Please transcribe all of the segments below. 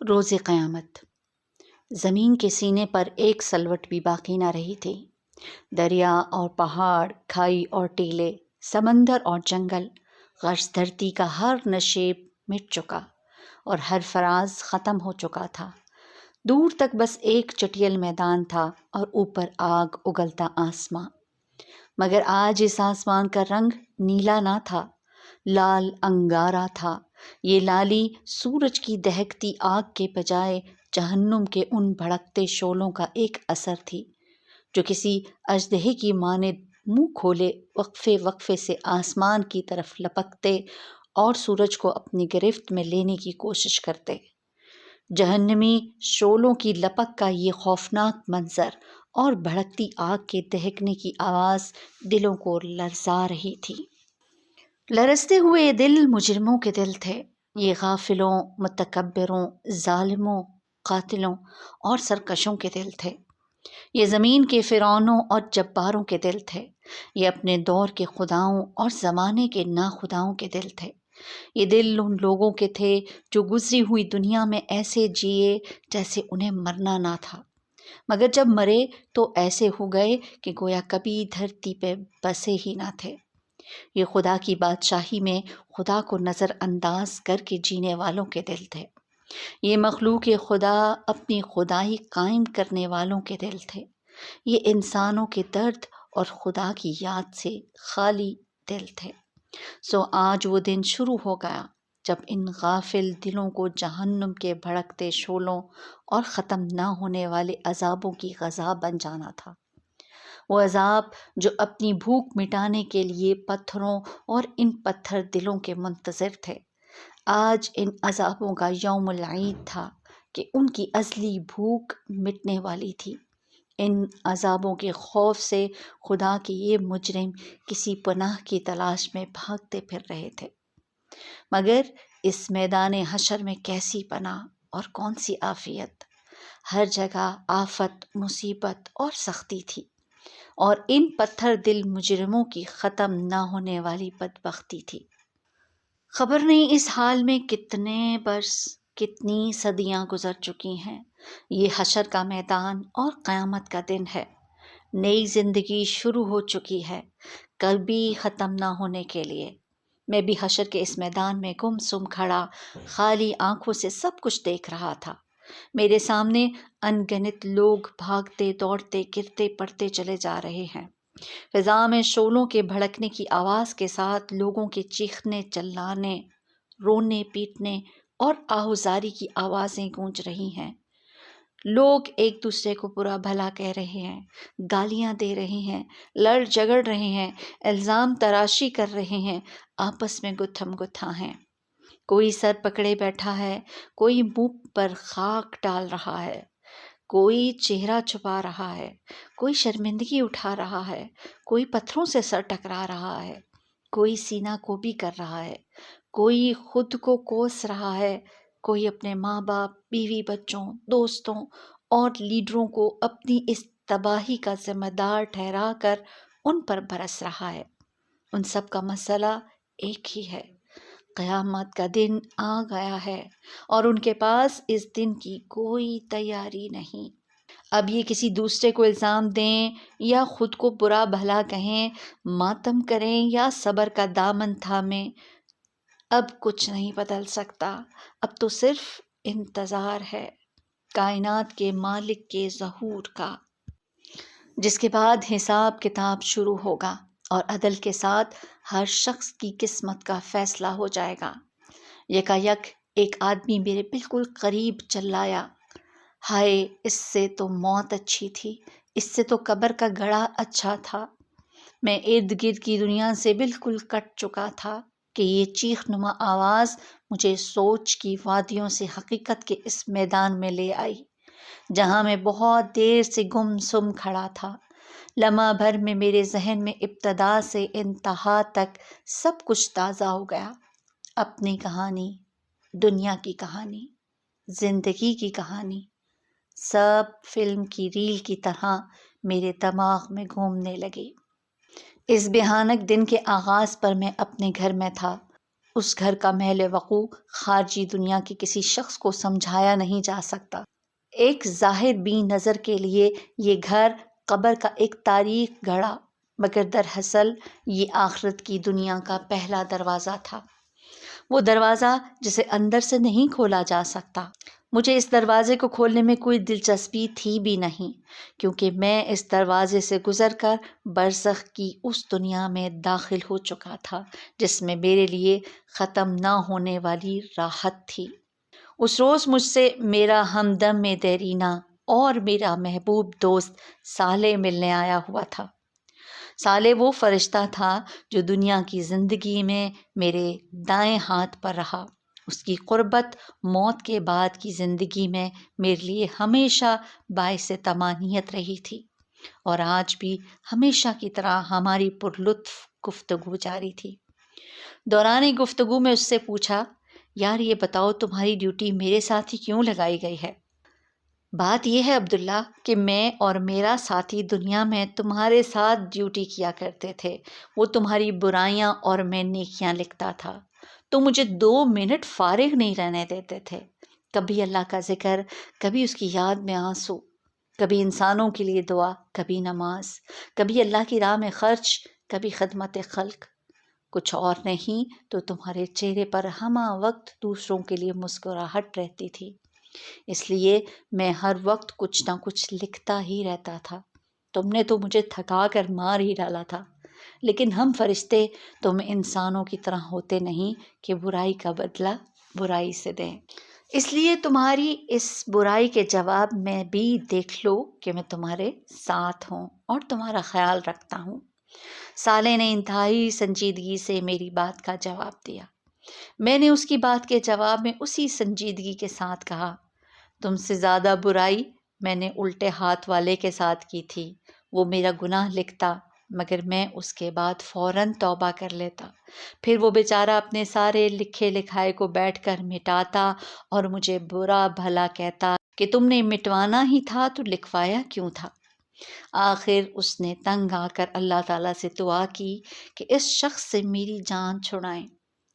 روز قیامت۔ زمین کے سینے پر ایک سلوٹ بھی باقی نہ رہی تھی۔ دریا اور پہاڑ، کھائی اور ٹیلے، سمندر اور جنگل، غرض دھرتی کا ہر نشیب مٹ چکا اور ہر فراز ختم ہو چکا تھا۔ دور تک بس ایک چٹیل میدان تھا اور اوپر آگ اگلتا آسماں۔ مگر آج اس آسمان کا رنگ نیلا نہ تھا، لال انگارا تھا۔ یہ لالی سورج کی دہکتی آگ کے بجائے جہنم کے ان بھڑکتے شعلوں کا ایک اثر تھی جو کسی اژدہے کی مانند منہ کھولے وقفے وقفے سے آسمان کی طرف لپکتے اور سورج کو اپنی گرفت میں لینے کی کوشش کرتے۔ جہنمی شعلوں کی لپک کا یہ خوفناک منظر اور بھڑکتی آگ کے دہکنے کی آواز دلوں کو لرزا رہی تھی۔ لرزتے ہوئے یہ دل مجرموں کے دل تھے، یہ غافلوں، متکبروں، ظالموں، قاتلوں اور سرکشوں کے دل تھے۔ یہ زمین کے فرعونوں اور جباروں کے دل تھے، یہ اپنے دور کے خداؤں اور زمانے کے ناخداؤں کے دل تھے۔ یہ دل ان لوگوں کے تھے جو گزری ہوئی دنیا میں ایسے جیے جیسے انہیں مرنا نہ تھا، مگر جب مرے تو ایسے ہو گئے کہ گویا کبھی دھرتی پہ بسے ہی نہ تھے۔ یہ خدا کی بادشاہی میں خدا کو نظر انداز کر کے جینے والوں کے دل تھے۔ یہ مخلوق خدا اپنی خدائی قائم کرنے والوں کے دل تھے۔ یہ انسانوں کے درد اور خدا کی یاد سے خالی دل تھے۔ سو آج وہ دن شروع ہو گیا جب ان غافل دلوں کو جہنم کے بھڑکتے شعلوں اور ختم نہ ہونے والے عذابوں کی غذا بن جانا تھا۔ وہ عذاب جو اپنی بھوک مٹانے کے لیے پتھروں اور ان پتھر دلوں کے منتظر تھے۔ آج ان عذابوں کا یوم العید تھا کہ ان کی ازلی بھوک مٹنے والی تھی۔ ان عذابوں کے خوف سے خدا کے یہ مجرم کسی پناہ کی تلاش میں بھاگتے پھر رہے تھے، مگر اس میدان حشر میں کیسی پناہ اور کون سی عافیت۔ ہر جگہ آفت، مصیبت اور سختی تھی، اور ان پتھر دل مجرموں کی ختم نہ ہونے والی بدبختی تھی۔ خبر نہیں اس حال میں کتنے برس، کتنی صدیاں گزر چکی ہیں۔ یہ حشر کا میدان اور قیامت کا دن ہے۔ نئی زندگی شروع ہو چکی ہے، کبھی ختم نہ ہونے کے لیے۔ میں بھی حشر کے اس میدان میں گم سم کھڑا خالی آنکھوں سے سب کچھ دیکھ رہا تھا۔ میرے سامنے ان گنت لوگ بھاگتے دوڑتے گرتے پڑتے چلے جا رہے ہیں۔ فضا میں شعلوں کے بھڑکنے کی آواز کے ساتھ لوگوں کے چیخنے چلانے، رونے پیٹنے اور آہوزاری کی آوازیں گونج رہی ہیں۔ لوگ ایک دوسرے کو برا بھلا کہہ رہے ہیں، گالیاں دے رہے ہیں، لڑ جھگڑ رہے ہیں، الزام تراشی کر رہے ہیں، آپس میں گتھم گتھا ہیں۔ کوئی سر پکڑے بیٹھا ہے، کوئی منہ پر خاک ڈال رہا ہے، کوئی چہرہ چھپا رہا ہے، کوئی شرمندگی اٹھا رہا ہے، کوئی پتھروں سے سر ٹکرا رہا ہے، کوئی سینہ کوبی کر رہا ہے، کوئی خود کو کوس رہا ہے، کوئی اپنے ماں باپ، بیوی بچوں، دوستوں اور لیڈروں کو اپنی اس تباہی کا ذمہ دار ٹھہرا کر ان پر برس رہا ہے۔ ان سب کا مسئلہ ایک ہی ہے، قیامت کا دن آ گیا ہے اور ان کے پاس اس دن کی کوئی تیاری نہیں۔ اب یہ کسی دوسرے کو الزام دیں یا خود کو برا بھلا کہیں، ماتم کریں یا صبر کا دامن تھامیں، اب کچھ نہیں بدل سکتا۔ اب تو صرف انتظار ہے کائنات کے مالک کے ظہور کا، جس کے بعد حساب کتاب شروع ہوگا اور عدل کے ساتھ ہر شخص کی قسمت کا فیصلہ ہو جائے گا۔ یکایک ایک آدمی میرے بالکل قریب چلایا، ہائے، اس سے تو موت اچھی تھی، اس سے تو قبر کا گڑھا اچھا تھا۔ میں ارد گرد کی دنیا سے بالکل کٹ چکا تھا کہ یہ چیخ نما آواز مجھے سوچ کی وادیوں سے حقیقت کے اس میدان میں لے آئی، جہاں میں بہت دیر سے گم سم کھڑا تھا۔ لمحہ بھر میں میرے ذہن میں ابتدا سے انتہا تک سب کچھ تازہ ہو گیا۔ اپنی کہانی، دنیا کی کہانی، زندگی کی کہانی، سب فلم کی ریل کی طرح میرے دماغ میں گھومنے لگی۔ اس بھیانک دن کے آغاز پر میں اپنے گھر میں تھا اس گھر کا محل وقوع خارجی دنیا کے کسی شخص کو سمجھایا نہیں جا سکتا۔ ایک ظاہر بین نظر کے لیے یہ گھر قبر کا ایک تاریک گڑھا، مگر دراصل یہ آخرت کی دنیا کا پہلا دروازہ تھا، وہ دروازہ جسے اندر سے نہیں کھولا جا سکتا۔ مجھے اس دروازے کو کھولنے میں کوئی دلچسپی تھی بھی نہیں، کیونکہ میں اس دروازے سے گزر کر برزخ کی اس دنیا میں داخل ہو چکا تھا جس میں میرے لیے ختم نہ ہونے والی راحت تھی۔ اس روز مجھ سے میرا ہمدم دیرینہ اور میرا محبوب دوست صالح ملنے آیا ہوا تھا۔ صالح وہ فرشتہ تھا جو دنیا کی زندگی میں میرے دائیں ہاتھ پر رہا۔ اس کی قربت موت کے بعد کی زندگی میں میرے لیے ہمیشہ باعث طمانینت رہی تھی، اور آج بھی ہمیشہ کی طرح ہماری پرلطف گفتگو جاری تھی۔ دوران گفتگو میں اس سے پوچھا، یار یہ بتاؤ تمہاری ڈیوٹی میرے ساتھ ہی کیوں لگائی گئی ہے؟ بات یہ ہے عبداللہ کہ میں اور میرا ساتھی دنیا میں تمہارے ساتھ ڈیوٹی کیا کرتے تھے، وہ تمہاری برائیاں اور میں نیکیاں لکھتا تھا، تو مجھے 2 منٹ فارغ نہیں رہنے دیتے تھے۔ کبھی اللہ کا ذکر، کبھی اس کی یاد میں آنسو، کبھی انسانوں کے لیے دعا، کبھی نماز، کبھی اللہ کی راہ میں خرچ، کبھی خدمت خلق۔ کچھ اور نہیں تو تمہارے چہرے پر ہمہ وقت دوسروں کے لیے مسکراہٹ رہتی تھی، اس لیے میں ہر وقت کچھ نہ کچھ لکھتا ہی رہتا تھا۔ تم نے تو مجھے تھکا کر مار ہی ڈالا تھا، لیکن ہم فرشتے تم انسانوں کی طرح ہوتے نہیں کہ برائی کا بدلہ برائی سے دیں، اس لیے تمہاری اس برائی کے جواب میں بھی دیکھ لو کہ میں تمہارے ساتھ ہوں اور تمہارا خیال رکھتا ہوں۔ صالح نے انتہائی سنجیدگی سے میری بات کا جواب دیا۔ میں نے اس کی بات کے جواب میں اسی سنجیدگی کے ساتھ کہا، تم سے زیادہ برائی میں نے الٹے ہاتھ والے کے ساتھ کی تھی، وہ میرا گناہ لکھتا مگر میں اس کے بعد فوراً توبہ کر لیتا، پھر وہ بیچارہ اپنے سارے لکھے لکھائے کو بیٹھ کر مٹاتا اور مجھے برا بھلا کہتا کہ تم نے مٹوانا ہی تھا تو لکھوایا کیوں تھا۔ آخر اس نے تنگ آ کر اللہ تعالیٰ سے دعا کی کہ اس شخص سے میری جان چھڑائیں،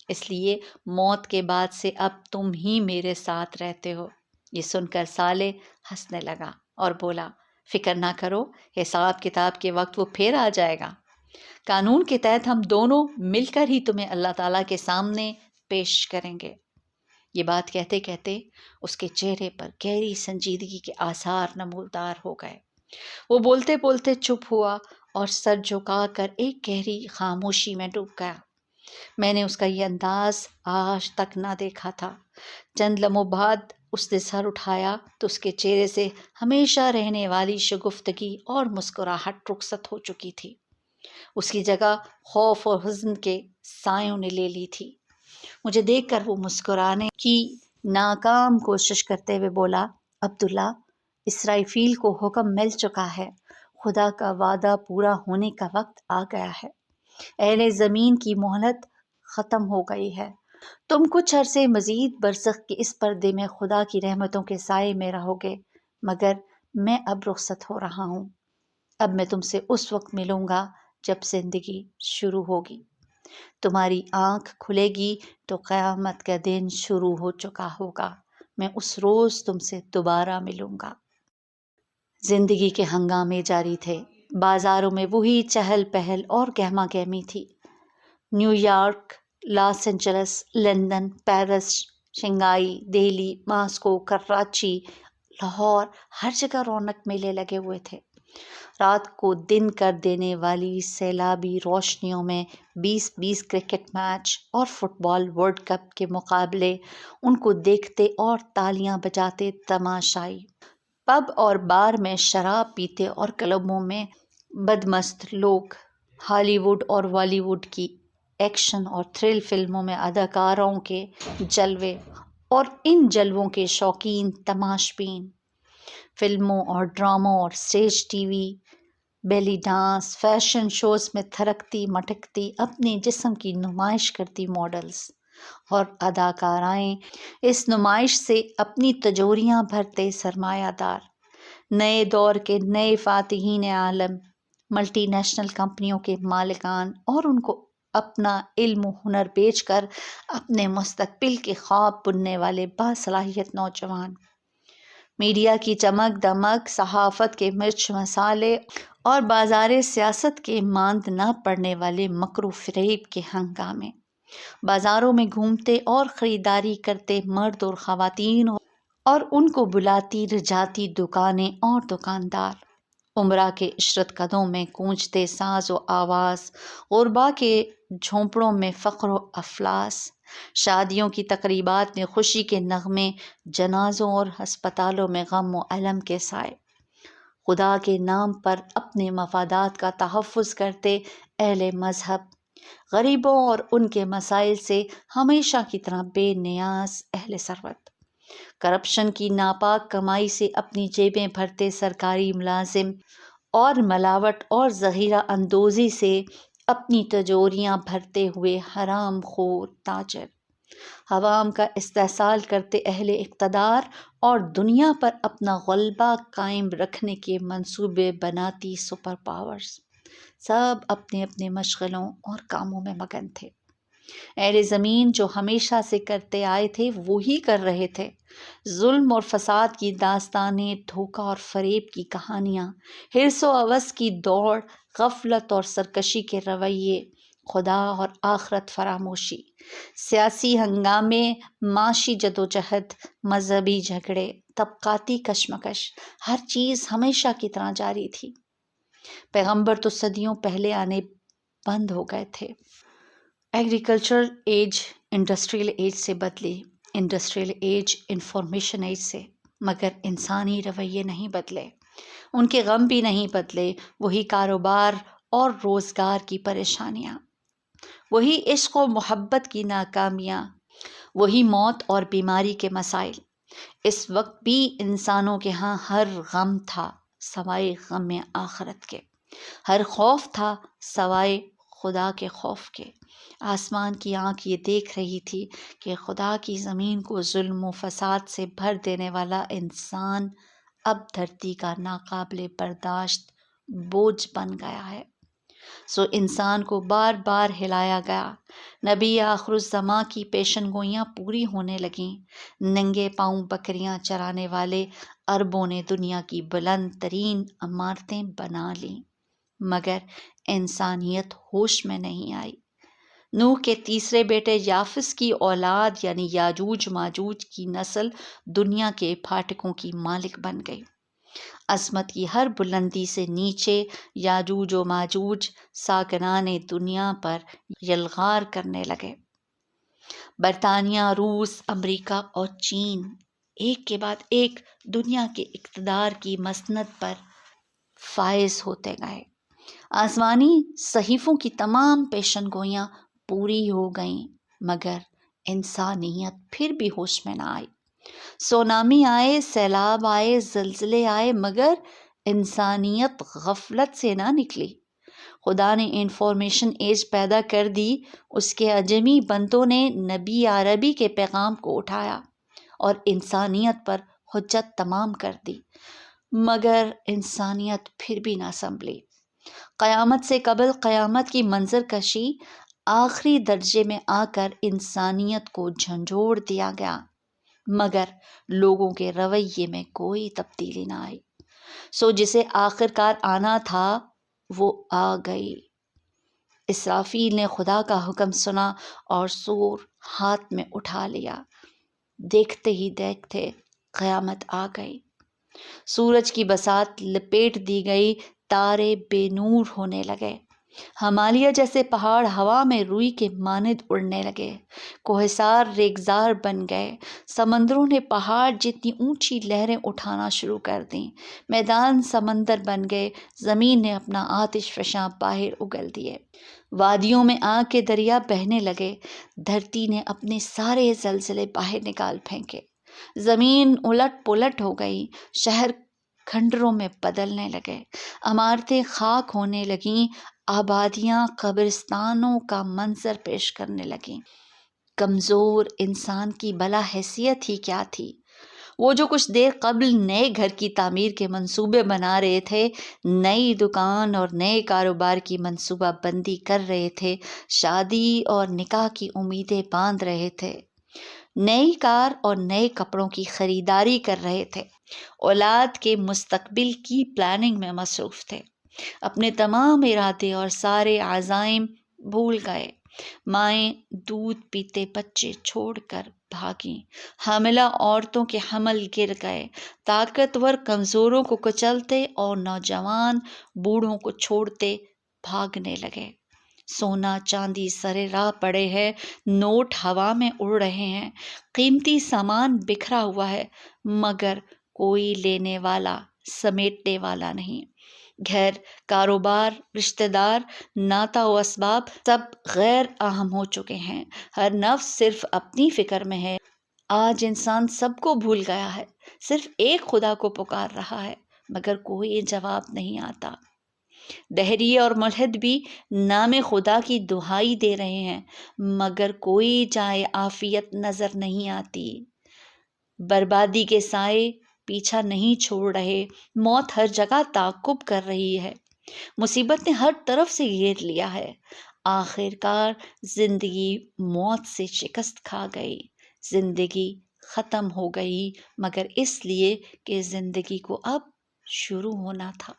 اس لیے موت کے بعد سے اب تم ہی میرے ساتھ رہتے ہو۔ یہ سن کر صالح ہنسنے لگا اور بولا، فکر نہ کرو، حساب کتاب کے وقت وہ پھر آ جائے گا، قانون کے تحت ہم دونوں مل کر ہی تمہیں اللہ تعالیٰ کے سامنے پیش کریں گے۔ یہ بات کہتے کہتے اس کے چہرے پر گہری سنجیدگی کے آثار نمودار ہو گئے۔ وہ بولتے بولتے چپ ہوا اور سر جھکا کر ایک گہری خاموشی میں ڈوب گیا۔ میں نے اس کا یہ انداز آج تک نہ دیکھا تھا۔ چند لمحوں بعد اس نے سر اٹھایا تو اس کے چہرے سے ہمیشہ رہنے والی شگفتگی اور مسکراہٹ رخصت ہو چکی تھی، اس کی جگہ خوف اور حزن کے سایوں نے لے لی تھی۔ مجھے دیکھ کر وہ مسکرانے کی ناکام کوشش کرتے ہوئے بولا، عبداللہ، اسرائیل کو حکم مل چکا ہے، خدا کا وعدہ پورا ہونے کا وقت آ گیا ہے، اہل زمین کی مہلت ختم ہو گئی ہے، تم کچھ عرصے مزید برزخ کے اس پردے میں خدا کی رحمتوں کے سائے میں رہو گے، مگر میں اب رخصت ہو رہا ہوں۔ اب میں تم سے اس وقت ملوں گا جب زندگی شروع ہوگی، تمہاری آنکھ کھلے گی تو قیامت کا دن شروع ہو چکا ہوگا، میں اس روز تم سے دوبارہ ملوں گا۔ زندگی کے ہنگامے جاری تھے، بازاروں میں وہی چہل پہل اور گہما گہمی تھی۔ New York, Los Angeles, London, Paris, Shanghai, Delhi, Moscow, Karachi, Lahore, ہر جگہ رونق میلے لگے ہوئے تھے۔ رات کو دن کر دینے والی سیلابی روشنیوں میں 20-20 کرکٹ میچ اور فٹ بال ورلڈ کپ کے مقابلے، ان کو دیکھتے اور تالیاں بجاتے تماشائی۔ پب اور بار میں شراب پیتے اور کلبوں میں بدمست لوگ، ہالی ووڈ اور بالی ووڈ کی ایکشن اور تھرل فلموں میں اداکاروں کے جلوے اور ان جلووں کے شوقین تماشبین، فلموں اور ڈراموں اور stage T V, belly dance, fashion shows میں تھرکتی مٹکتی اپنے جسم کی نمائش کرتی ماڈلز اور اداکارائیں، اس نمائش سے اپنی تجوریاں بھرتے سرمایہ دار، نئے دور کے نئے فاتحین عالم، ملٹی نیشنل کمپنیوں کے مالکان اور ان کو اپنا علم و ہنر بیچ کر اپنے مستقبل کے خواب بننے والے باصلاحیت نوجوان، میڈیا کی چمک دمک، صحافت کے مرچ مسالے اور بازار سیاست کے ماند نہ پڑنے والے مکر و فریب کے ہنگامے، بازاروں میں گھومتے اور خریداری کرتے مرد اور خواتین اور ان کو بلاتی رجاتی دکانیں اور دکاندار، عمرہ کے عشرت قدوں میں گونجتے ساز و آواز، غربا کے جھونپڑوں میں فقر و افلاس، شادیوں کی تقریبات میں خوشی کے نغمے، جنازوں اور ہسپتالوں میں غم و الم کے سائے، خدا کے نام پر اپنے مفادات کا تحفظ کرتے اہل مذہب، غریبوں اور ان کے مسائل سے ہمیشہ کی طرح بے نیاز اہل ثروت، کرپشن کی ناپاک کمائی سے اپنی جیبیں بھرتے سرکاری ملازم اور ملاوٹ اور ذخیرہ اندوزی سے اپنی تجوریاں بھرتے ہوئے حرام خور تاجر، عوام کا استحصال کرتے اہل اقتدار اور دنیا پر اپنا غلبہ قائم رکھنے کے منصوبے بناتی سپر پاورز، سب اپنے اپنے مشغلوں اور کاموں میں مگن تھے۔ اہل زمین جو ہمیشہ سے کرتے آئے تھے وہی کر رہے تھے، ظلم اور فساد کی داستانیں، دھوکہ اور فریب کی کہانیاں، حرص و ہوس کی دوڑ، غفلت اور سرکشی کے رویے، خدا اور آخرت فراموشی، سیاسی ہنگامے، معاشی جدوجہد، مذہبی جھگڑے، طبقاتی کشمکش، ہر چیز ہمیشہ کی طرح جاری تھی۔ پیغمبر تو صدیوں پہلے آنے بند ہو گئے تھے۔ ایگریکلچرل ایج انڈسٹریل ایج سے بدلی، انڈسٹریل ایج انفارمیشن ایج سے، مگر انسانی رویے نہیں بدلے، ان کے غم بھی نہیں بدلے، وہی کاروبار اور روزگار کی پریشانیاں، وہی عشق و محبت کی ناکامیاں، وہی موت اور بیماری کے مسائل۔ اس وقت بھی انسانوں کے ہاں ہر غم تھا سوائے غم آخرت کے، ہر خوف تھا سوائے خدا کے خوف کے۔ آسمان کی آنکھ یہ دیکھ رہی تھی کہ خدا کی زمین کو ظلم و فساد سے بھر دینے والا انسان اب دھرتی کا ناقابل برداشت بوجھ بن گیا ہے، سو انسان کو بار بار ہلایا گیا۔ نبی آخر الزماں کی پیشن گوئیاں پوری ہونے لگیں، ننگے پاؤں بکریاں چرانے والے عربوں نے دنیا کی بلند ترین عمارتیں بنا لیں، مگر انسانیت ہوش میں نہیں آئی۔ نوح کے تیسرے بیٹے یافس کی اولاد یعنی یاجوج ماجوج کی نسل دنیا کے پھاٹکوں کی مالک بن گئی۔ عظمت کی ہر بلندی سے نیچے یاجوج و ماجوج ساکنان دنیا پر یلغار کرنے لگے۔ برطانیہ، روس، امریکہ اور چین ایک کے بعد ایک دنیا کے اقتدار کی مسند پر فائز ہوتے گئے۔ آسمانی صحیفوں کی تمام پیشن گوئیاں پوری ہو گئیں، مگر انسانیت پھر بھی ہوش میں نہ آئی۔ سونامی آئے، سیلاب آئے، زلزلے آئے، مگر انسانیت غفلت سے نہ نکلی۔ خدا نے انفارمیشن ایج پیدا کر دی، اس کے اجمی بندوں نے نبی عربی کے پیغام کو اٹھایا اور انسانیت پر حجت تمام کر دی، مگر انسانیت پھر بھی نہ سنبھلی۔ قیامت سے قبل قیامت کی منظر کشی آخری درجے میں آ کر انسانیت کو جھنجھوڑ دیا گیا، مگر لوگوں کے رویے میں کوئی تبدیلی نہ آئی، سو جسے آخرکار آنا تھا وہ آ گئی۔ اسرافیل نے خدا کا حکم سنا اور سور ہاتھ میں اٹھا لیا، دیکھتے ہی دیکھتے قیامت آ گئی، سورج کی بساط لپیٹ دی گئی، تارے بے نور ہونے لگے، ہمالیہ جیسے پہاڑ ہوا میں روئی کے مانند اڑنے لگے، کوہسار ریگزار بن گئے، سمندروں نے پہاڑ جتنی اونچی لہریں اٹھانا شروع کر دیں، میدان سمندر بن گئے، زمین نے اپنا آتش فشاں باہر اگل دیے، وادیوں میں آگ کے دریا بہنے لگے، دھرتی نے اپنے سارے زلزلے باہر نکال پھینکے، زمین الٹ پلٹ ہو گئی، شہر کھنڈروں میں بدلنے لگے، عمارتیں خاک ہونے لگیں، آبادیاں قبرستانوں کا منظر پیش کرنے لگیں۔ کمزور انسان کی بلا حیثیت ہی کیا تھی، وہ جو کچھ دیر قبل نئے گھر کی تعمیر کے منصوبے بنا رہے تھے، نئی دکان اور نئے کاروبار کی منصوبہ بندی کر رہے تھے، شادی اور نکاح کی امیدیں باندھ رہے تھے، نئی کار اور نئے کپڑوں کی خریداری کر رہے تھے، اولاد کے مستقبل کی پلاننگ میں مصروف تھے، اپنے تمام ارادے اور سارے عزائم بھول گئے، مائیں دودھ پیتے بچے چھوڑ کر بھاگیں، حاملہ عورتوں کے حمل گر گئے، طاقتور کمزوروں کو کچلتے اور نوجوان بوڑھوں کو چھوڑتے بھاگنے لگے۔ سونا چاندی سرے راہ پڑے ہیں، نوٹ ہوا میں اڑ رہے ہیں، قیمتی سامان بکھرا ہوا ہے، مگر کوئی لینے والا سمیٹنے والا نہیں۔ گھر، کاروبار، رشتہ دار، ناتا و اسباب سب غیر اہم ہو چکے ہیں، ہر نفس صرف اپنی فکر میں ہے۔ آج انسان سب کو بھول گیا ہے، صرف ایک خدا کو پکار رہا ہے، مگر کوئی جواب نہیں آتا۔ دہریے اور ملحد بھی نام خدا کی دہائی دے رہے ہیں، مگر کوئی جائے عافیت نظر نہیں آتی۔ بربادی کے سائے پیچھا نہیں چھوڑ رہے، موت ہر جگہ تعاقب کر رہی ہے، مصیبت نے ہر طرف سے گھیر لیا ہے۔ آخر کار زندگی موت سے شکست کھا گئی، زندگی ختم ہو گئی، مگر اس لیے کہ زندگی کو اب شروع ہونا تھا۔